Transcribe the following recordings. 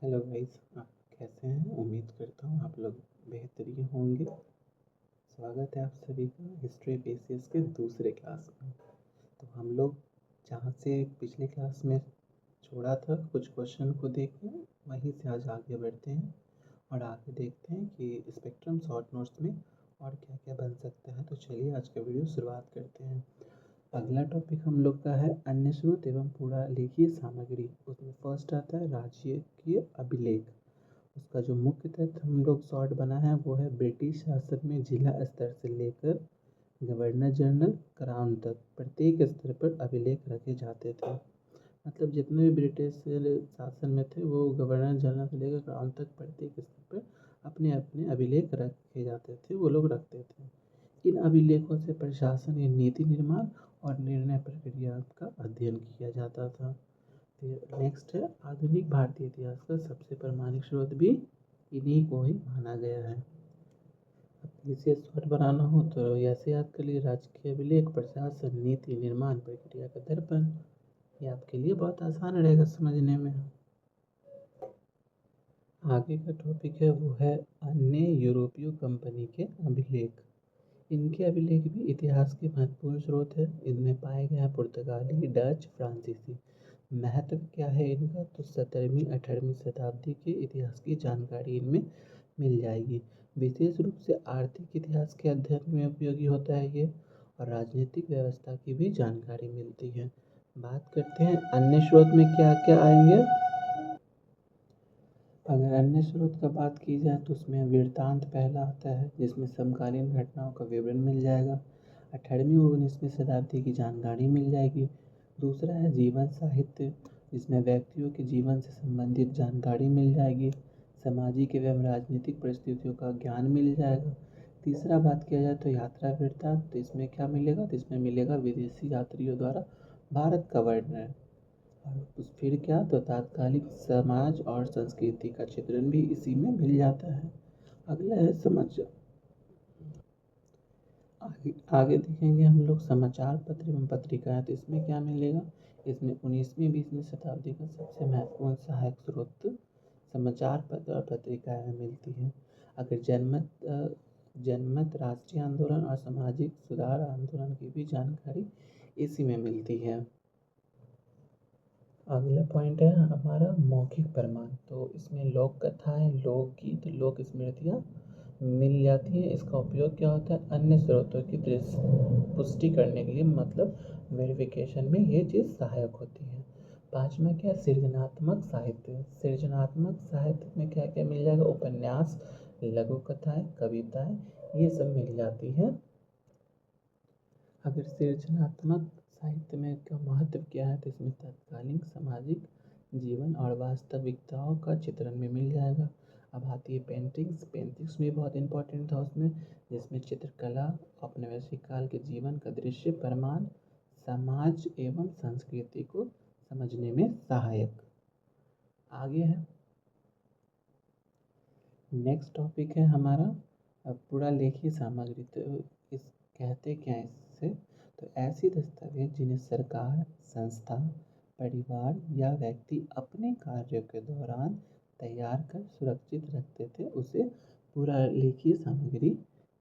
Hello guys, आप कैसे हैं? उम्मीद करता हूँ आप लोग बेहतरीन होंगे। स्वागत है आप सभी का हिस्ट्री बेसिस के दूसरे क्लास में। तो हम लोग जहाँ से पिछले क्लास में छोड़ा था कुछ क्वेश्चन को देखें, वहीं से आज आगे बढ़ते हैं और आगे देखते हैं कि स्पेक्ट्रम शॉर्ट नोट्स में और क्या क्या बन सकता है। तो चलिए आज का वीडियो शुरुआत करते हैं। अगला टॉपिक हम लोग का है अन्य स्रोत एवं पुरालेखीय सामग्री। उसमें फर्स्ट आता है राजकीय अभिलेख। उसका जो मुख्य तथ्य हम लोग शॉर्ट बना है वो है ब्रिटिश शासन में जिला स्तर से लेकर गवर्नर जनरल क्राउन तक प्रत्येक स्तर पर अभिलेख रखे जाते थे। मतलब जितने भी ब्रिटिश शासन में थे वो गवर्नर जनरल से लेकर क्राउन तक प्रत्येक स्तर पर अपने अपने अभिलेख रखे जाते थे, वो लोग रखते थे। इन अभिलेखों से प्रशासन या नीति निर्माण और निर्णय प्रक्रिया का अध्ययन किया जाता था। फिर नेक्स्ट है आधुनिक भारतीय इतिहास का सबसे प्रामाणिक स्रोत भी इन्हीं को ही माना गया है। अब इसे शॉर्ट बनाना हो तो ऐसे याद कर लिए राजकीय अभिलेख, प्रशासन, नीति निर्माण प्रक्रिया का दर्पण। ये आपके लिए बहुत आसान रहेगा समझने में। आगे का टॉपिक है वो है अन्य यूरोपीय कंपनी के अभिलेख। इनके अभिलेख भी इतिहास के महत्वपूर्ण स्रोत है। इनमें पाए गए हैं पुर्तगाली, डच, फ्रांसीसी। महत्व क्या है इनका? तो 17वीं 18वीं शताब्दी के इतिहास की जानकारी इनमें मिल जाएगी। विशेष रूप से आर्थिक इतिहास के अध्ययन में उपयोगी होता है ये, और राजनीतिक व्यवस्था की भी जानकारी मिलती है। बात करते हैं अन्य स्रोत में क्या क्या आएंगे। अगर अन्य स्रोत का बात की जाए तो उसमें वृत्तांत पहला आता है, जिसमें समकालीन घटनाओं का विवरण मिल जाएगा। 18वीं और 19वीं शताब्दी की जानकारी मिल जाएगी। दूसरा है जीवन साहित्य, जिसमें व्यक्तियों के जीवन से संबंधित जानकारी मिल जाएगी। सामाजिक एवं राजनीतिक परिस्थितियों का ज्ञान मिल जाएगा। तीसरा बात किया जाए तो यात्रा वृत्तांत, तो इसमें क्या मिलेगा? तो इसमें मिलेगा विदेशी यात्रियों द्वारा भारत का वर्णन। और फिर क्या, तो तात्कालिक समाज और संस्कृति का चित्रण भी इसी में मिल जाता है। अगला है समाचार। आगे देखेंगे हम लोग समाचार पत्र एवं पत्रिकाएं, तो इसमें क्या मिलेगा? इसमें 19वीं 20वीं शताब्दी का सबसे महत्वपूर्ण सहायक स्रोत समाचार पत्र और पत्रिकाएं मिलती हैं। अगर जनमत राष्ट्रीय आंदोलन और सामाजिक सुधार आंदोलन की भी जानकारी इसी में मिलती है। अगला पॉइंट है हमारा मौखिक प्रमाण। तो इसमें लोक कथाएं, लोकगीत, लोक स्मृतियाँ मिल जाती हैं। इसका उपयोग क्या होता है? अन्य स्रोतों की पुष्टि करने के लिए, मतलब वेरिफिकेशन में ये चीज़ सहायक होती है। पांचवा क्या? सृजनात्मक साहित्य। सृजनात्मक साहित्य में क्या क्या मिल जाएगा? उपन्यास, लघु कथाएं, कविताएं, ये सब मिल जाती हैं। अगर सृजनात्मक साहित्य में का महत्व क्या है, तो इसमें तत्कालीन सामाजिक जीवन और वास्तविकताओं का चित्रण में मिल जाएगा। अब आती है पेंटिंग्स। पेंटिंग्स भी बहुत इंपॉर्टेंट था उसमें, जिसमें चित्रकला, औपनिवेशिक काल के जीवन का दृश्य प्रमाण, समाज एवं संस्कृति को समझने में सहायक। आगे है नेक्स्ट टॉपिक है हमारा पुरालेखीय सामग्री। तो इस कहते क्या है इससे? तो ऐसी दस्तावेज जिन्हें सरकार, संस्था, परिवार या व्यक्ति अपने कार्यों के दौरान तैयार कर सुरक्षित रखते थे, उसे पुरालेखीय सामग्री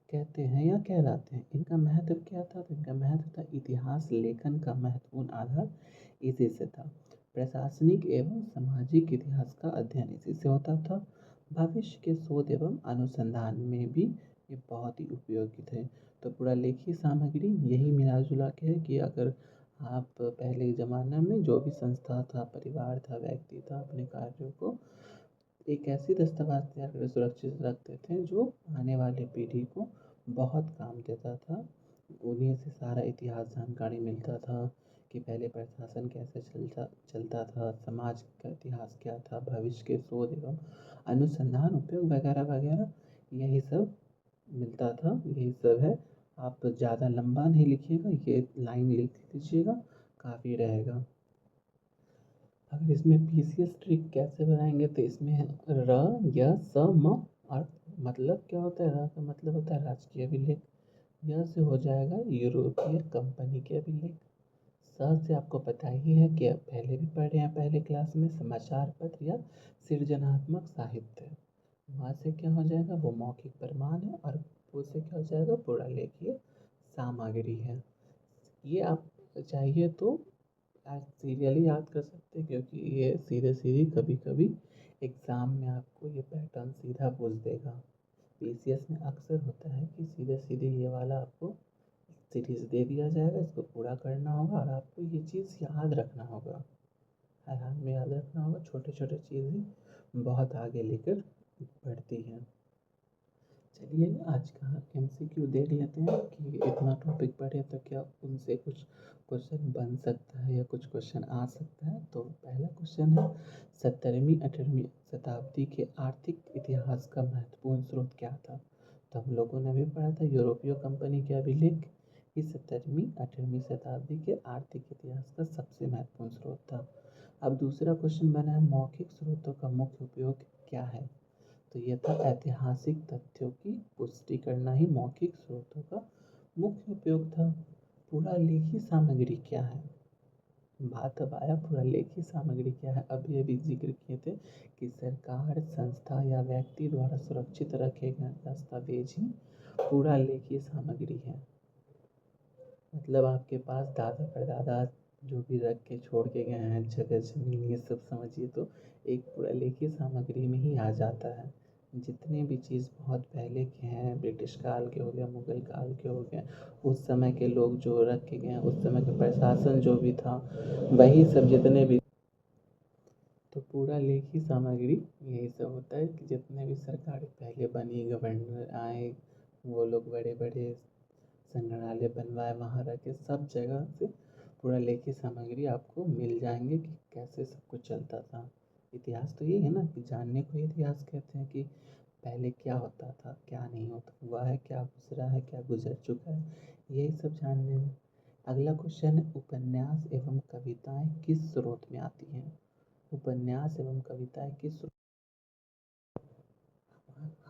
कहते हैं या कहलाते हैं। इनका महत्व क्या था? तो इनका महत्व था इतिहास लेखन का महत्वपूर्ण आधार इसी से था। प्रशासनिक एवं सामाजिक इतिहास का अध्ययन इसी से होता था। भविष्य के शोध एवं अनुसंधान में भी ये बहुत ही उपयोगी थे। तो पुरालेखीय सामग्री यही मिला जुला के है कि अगर आप पहले के ज़माने में जो भी संस्था था, परिवार था, व्यक्ति था, अपने कार्यों को एक ऐसी दस्तावेज तैयार कर सुरक्षित रखते थे जो आने वाली पीढ़ी को बहुत काम देता था। उन्हीं से सारा इतिहास जानकारी मिलता था कि पहले प्रशासन कैसे चलता था, समाज का इतिहास क्या था, भविष्य के शोध एवं अनुसंधान उपयोग वगैरह वगैरह, यही सब मिलता था। यही सब है। आप ज़्यादा लंबा नहीं लिखिएगा, ये लाइन लिख लीजिएगा, काफ़ी रहेगा। अगर इसमें पीसीएस ट्रिक कैसे बनाएंगे, तो इसमें है र, य, स, म, और मतलब क्या होता है? र का मतलब होता है राजकीय अभिलेख, य से हो जाएगा यूरोपीय कंपनी के अभिलेख, स से आपको पता ही है कि पहले भी पढ़े हैं पहले क्लास में, समाचार पत्र या सृजनात्मक साहित्य। वहाँ से क्या हो जाएगा, वो मौखिक प्रमाण है, और वो से क्या हो जाएगा, पूरा लेखीय सामग्री है। ये आप चाहिए तो सीरियली याद कर सकते हैं, क्योंकि ये सीधे सीधे कभी कभी एग्ज़ाम में आपको ये पैटर्न सीधा पूछ देगा। पीसीएस में अक्सर होता है कि सीधे सीधे ये वाला आपको सीरीज़ दे दिया जाएगा, इसको पूरा करना होगा और आपको ये चीज़ याद रखना होगा, हर हाल में याद रखना होगा। छोटे छोटे चीज़ें बहुत आगे लेकर बढ़ती हैं। चलिए आज का एमसीक्यू देख लेते हैं कि इतना टॉपिक पढ़े तो क्या उनसे कुछ क्वेश्चन बन सकता है या कुछ क्वेश्चन आ सकता है। तो पहला क्वेश्चन है, 17वीं 18वीं शताब्दी के आर्थिक इतिहास का महत्वपूर्ण स्रोत क्या था। तो हम लोगों ने भी पढ़ा था यूरोपीय कंपनी के अभिलेख इस 17वीं 18वीं शताब्दी के आर्थिक इतिहास का सबसे महत्वपूर्ण स्रोत था। अब दूसरा क्वेश्चन बना है, मौखिक स्रोतों का मुख्य उपयोग क्या है। तो यह था ऐतिहासिक तथ्यों की पुष्टि करना ही मौखिक स्रोतों का मुख्य उपयोग था। पूरा लेखी सामग्री क्या है, बात अब आया पूरा लेखी सामग्री क्या है। अभी अभी जिक्र किए थे कि सरकार, संस्था या व्यक्ति द्वारा सुरक्षित रखे गए दस्तावेज ही पूरा लेखी सामग्री है। मतलब आपके पास दादा परदादा जो भी रख के छोड़ के गए हैं, जगह जमीन, ये सब समझिए तो एक पूरा लेखी सामग्री में ही आ जाता है। जितने भी चीज़ बहुत पहले के हैं, ब्रिटिश काल के हो गए, मुगल काल के हो गए, उस समय के लोग जो रख के गए हैं, उस समय का प्रशासन जो भी था, वही सब जितने भी, तो पूरा लेखी सामग्री यही सब होता है कि जितने भी सरकारें पहले बनी, गवर्नर आए, वो लोग बड़े बड़े संग्रहालय बनवाए, वहाँ रखे, सब जगह से पूरा लेखी सामग्री आपको मिल जाएंगे कि कैसे सब कुछ चलता था। इतिहास तो यही है ना, कि जानने को ही इतिहास कहते हैं, कि पहले क्या होता था, क्या नहीं होता हुआ है, क्या गुजरा है, क्या गुजर चुका है, यही सब जानने में। अगला क्वेश्चन है, उपन्यास एवं कविताएं किस स्रोत में आती हैं। उपन्यास एवं कविताएं किस,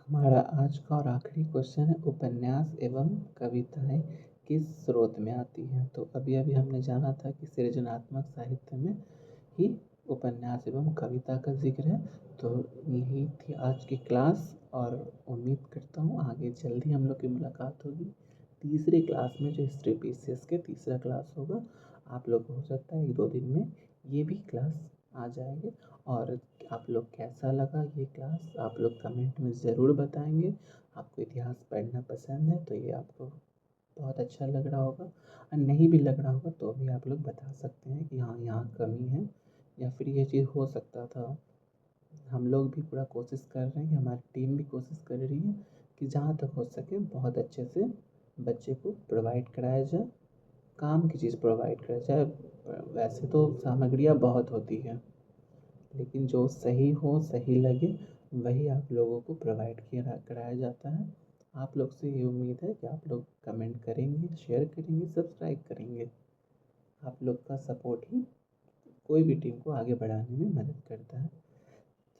हमारा आज का और आखिरी क्वेश्चन है, उपन्यास एवं कविताएं किस स्रोत में आती हैं। तो अभी अभी हमने जाना था कि सृजनात्मक साहित्य में ही उपन्यास एवं कविता का जिक्र है। तो यही थी आज की क्लास, और उम्मीद करता हूँ आगे जल्दी हम लोग की मुलाकात होगी तीसरी क्लास में, जो हिस्ट्री पीसीएस के तीसरा क्लास होगा। आप लोग को हो सकता है 1-2 दिन में ये भी क्लास आ जाएंगे। और आप लोग कैसा लगा ये क्लास, आप लोग कमेंट में ज़रूर बताएंगे। आपको इतिहास पढ़ना पसंद है तो ये आपको बहुत अच्छा लग रहा होगा, और नहीं भी लग रहा होगा तो भी आप लोग बता सकते हैं कि हाँ यहाँ कमी है, या फिर ये चीज़ हो सकता था। हम लोग भी पूरा कोशिश कर रहे हैं, कि हमारी टीम भी कोशिश कर रही है कि जहाँ तक हो सके बहुत अच्छे से बच्चे को प्रोवाइड कराया जाए, काम की चीज़ प्रोवाइड कराया जाए। वैसे तो सामग्रियाँ बहुत होती हैं, लेकिन जो सही हो, सही लगे, वही आप लोगों को प्रोवाइड किया कराया जाता है। आप लोग से ये उम्मीद है कि आप लोग कमेंट करेंगे, शेयर करेंगे, सब्सक्राइब करेंगे। आप लोग का सपोर्ट ही कोई भी टीम को आगे बढ़ाने में मदद करता है।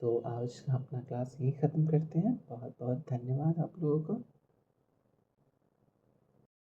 तो आज अपना क्लास यहीं ख़त्म करते हैं। बहुत बहुत धन्यवाद आप लोगों का।